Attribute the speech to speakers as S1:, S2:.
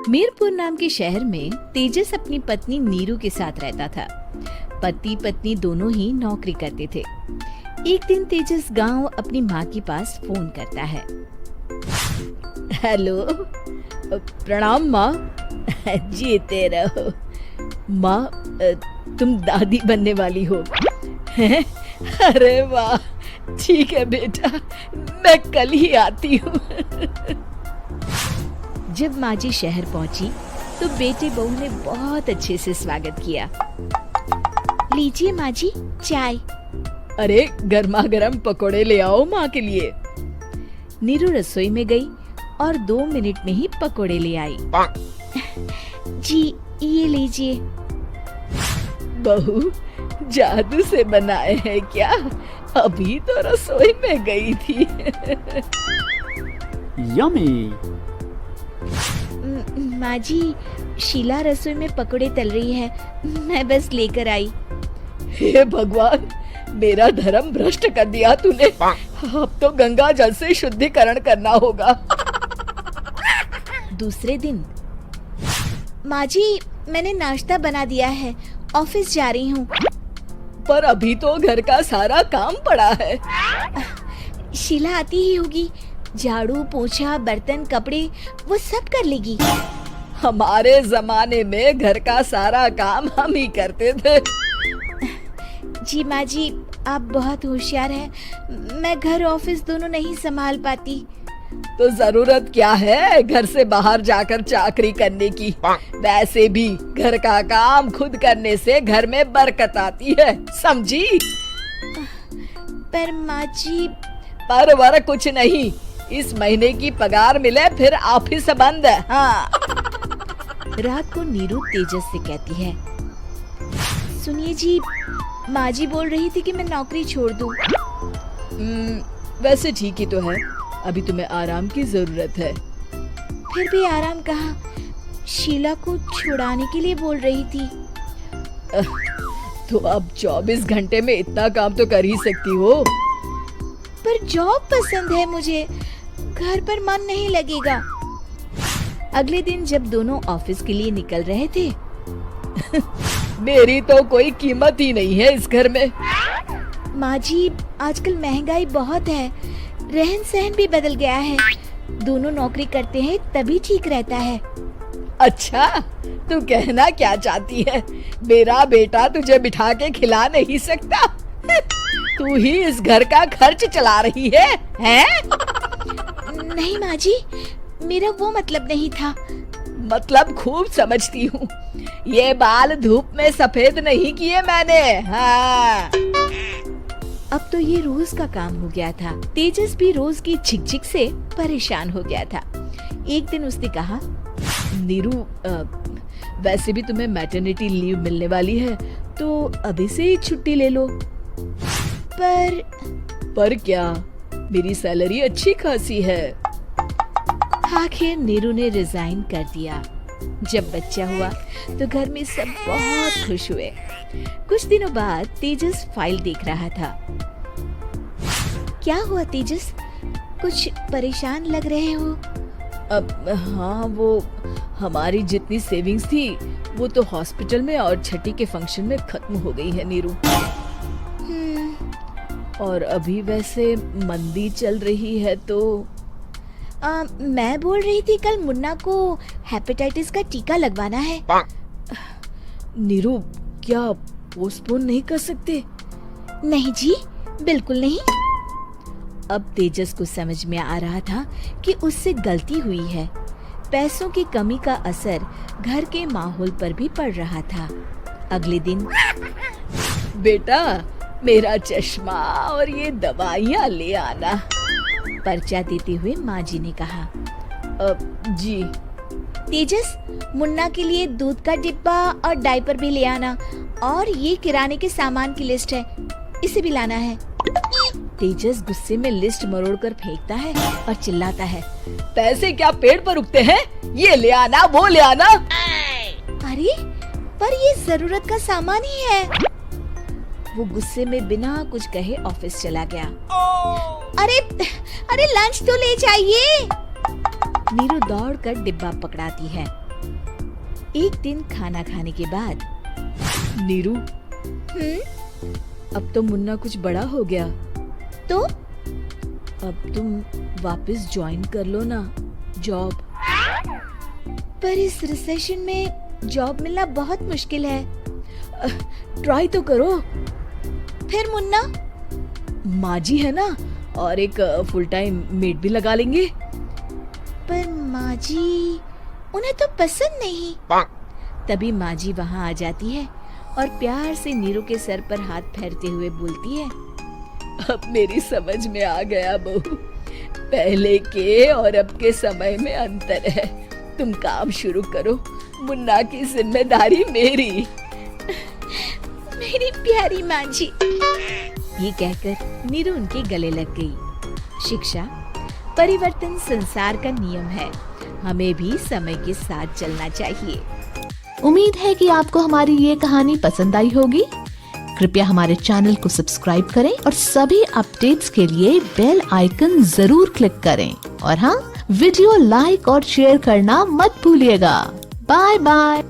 S1: मीरपुर नाम के शहर में तेजस अपनी पत्नी नीरू के साथ रहता था। पति पत्नी दोनों ही नौकरी करते थे। एक दिन तेजस गांव अपनी माँ के पास फोन करता है। हेलो, प्रणाम माँ। जीते रहो माँ, तुम दादी बनने वाली हो। अरे वाह, ठीक है बेटा, मैं कल ही आती हूँ। जब माँ जी शहर पहुंची तो बेटे बहू ने बहुत अच्छे से स्वागत किया। लीजिए माँ जी चाय। अरे गर्मा गर्म पकोड़े ले आओ माँ के लिए। नीरू रसोई में गई और 2 मिनट में ही पकोड़े ले आई। जी ये लीजिए। बहू जादू से बनाए हैं क्या? अभी तो रसोई में गई थी।
S2: यम्मी।
S1: माँ जी, शीला रसोई में पकोड़े तल रही है, मैं बस लेकर आई। हे भगवान, मेरा धर्म भ्रष्ट कर दिया तूने। अब तो गंगा जल से शुद्धिकरण करना होगा। दूसरे दिन, माँ जी मैंने नाश्ता बना दिया है, ऑफिस जा रही हूँ। पर अभी तो घर का सारा काम पड़ा है। शीला आती ही होगी, झाड़ू पोछा बर्तन कपड़े वो सब कर लेगी। हमारे जमाने में घर का सारा काम हम ही करते थे। जी माँ जी, आप बहुत होशियार हैं, मैं घर ऑफिस दोनों नहीं संभाल पाती। तो जरूरत क्या है घर से बाहर जाकर चाकरी करने की? वैसे भी घर का काम खुद करने से घर में बरकत आती है, समझी? पर माँ जी। पर वर कुछ नहीं, इस महीने की पगार मिले फिर ऑफिस बंद है। हाँ। रात को नीरू तेजस से कहती है, सुनिए जी, माँ जी बोल रही थी कि मैं नौकरी छोड़ दूं। वैसे ठीक ही तो है, अभी तुम्हें आराम की जरूरत है। फिर भी आराम कहाँ, शीला को छुड़ाने के लिए बोल रही थी। तो अब 24 घंटे में इतना काम तो कर ही सकती हो। पर जॉब पसंद है मुझे, घर पर मन नहीं लगेगा। अगले दिन जब दोनों ऑफिस के लिए निकल रहे थे, मेरी तो कोई कीमत ही नहीं है इस घर में। माँ जी, आजकल महंगाई बहुत है, रहन सहन भी बदल गया है, दोनों नौकरी करते हैं तभी ठीक रहता है। अच्छा, तू कहना क्या चाहती है? मेरा बेटा तुझे बिठा के खिला नहीं सकता? तू ही इस घर का खर्च चला रही है, हैं? नहीं माँ जी, मेरा वो मतलब नहीं था। मतलब खूब समझती हूँ, ये बाल धूप में सफेद नहीं किए मैंने। हाँ। अब तो ये रोज का काम हो गया था। तेजस भी रोज की झिकझिक से परेशान हो गया था। एक दिन उसने कहा, नीरू, वैसे भी तुम्हें मैटरनिटी लीव मिलने वाली है, तो अभी से ही छुट्टी ले लो। पर क्या, मेरी सैलरी अच्छी खासी है। आखिर नीरू ने रिजाइन कर दिया। जब बच्चा हुआ तो घर में सब बहुत खुश हुए। कुछ दिनों बाद तेजस फाइल देख रहा था। क्या हुआ तेजस, कुछ परेशान लग रहे हो? अब हाँ, वो हमारी जितनी सेविंग्स थी वो तो हॉस्पिटल में और छठी के फंक्शन में खत्म हो गई है नीरू। और अभी वैसे मंदी चल रही है तो मैं बोल रही थी कल मुन्ना को हेपेटाइटिस का टीका लगवाना है। नीरू, क्या पोस्टपोन नहीं कर सकते? नहीं जी, बिल्कुल नहीं। अब तेजस को समझ में आ रहा था कि उससे गलती हुई है। पैसों की कमी का असर घर के माहौल पर भी पड़ रहा था। अगले दिन, बेटा मेरा चश्मा और ये दवाइयाँ ले आना, पर्चा देते हुए माँ जी ने कहा। जी। तेजस, मुन्ना के लिए दूध का डिब्बा और डायपर भी ले आना, और ये किराने के सामान की लिस्ट है, इसे भी लाना है। तेजस गुस्से में लिस्ट मरोड़कर फेंकता है और चिल्लाता है, पैसे क्या पेड़ पर उगते हैं? ये ले आना, वो ले आना। अरे पर ये जरूरत का सामान ही है। वो गुस्से में बिना कुछ कहे ऑफिस चला गया। अरे लंच तो ले जाइए। नीरू दौड़कर डिब्बा पकड़ाती है एक दिन खाना खाने के बाद, नीरू, अब तो मुन्ना कुछ बड़ा हो गया, तो अब तुम वापस ज्वाइन कर लो ना जॉब। पर इस रिसेशन में जॉब मिलना बहुत मुश्किल है। ट्राई तो करो। फिर मुन्ना, माँ जी है ना, और एक फुल टाइम मेड भी लगा लेंगे। पर माँ जी, उन्हें तो पसंद नहीं। तभी माँ जी वहाँ आ जाती है और प्यार से नीरू के सर पर हाथ फेरते हुए बोलती है, अब मेरी समझ में आ गया बहू, पहले के और अब के समय में अंतर है। तुम काम शुरू करो, मुन्ना की जिम्मेदारी मेरी। मेरी प्यारी माँ जी। ये कहकर नीरू उनके गले लग गई। शिक्षा, परिवर्तन संसार का नियम है, हमें भी समय के साथ चलना चाहिए।
S2: उम्मीद है कि आपको हमारी ये कहानी पसंद आई होगी। कृपया हमारे चैनल को सब्सक्राइब करें और सभी अपडेट्स के लिए बेल आइकन जरूर क्लिक करें। और हाँ, वीडियो लाइक और शेयर करना मत भूलिएगा। Bye bye.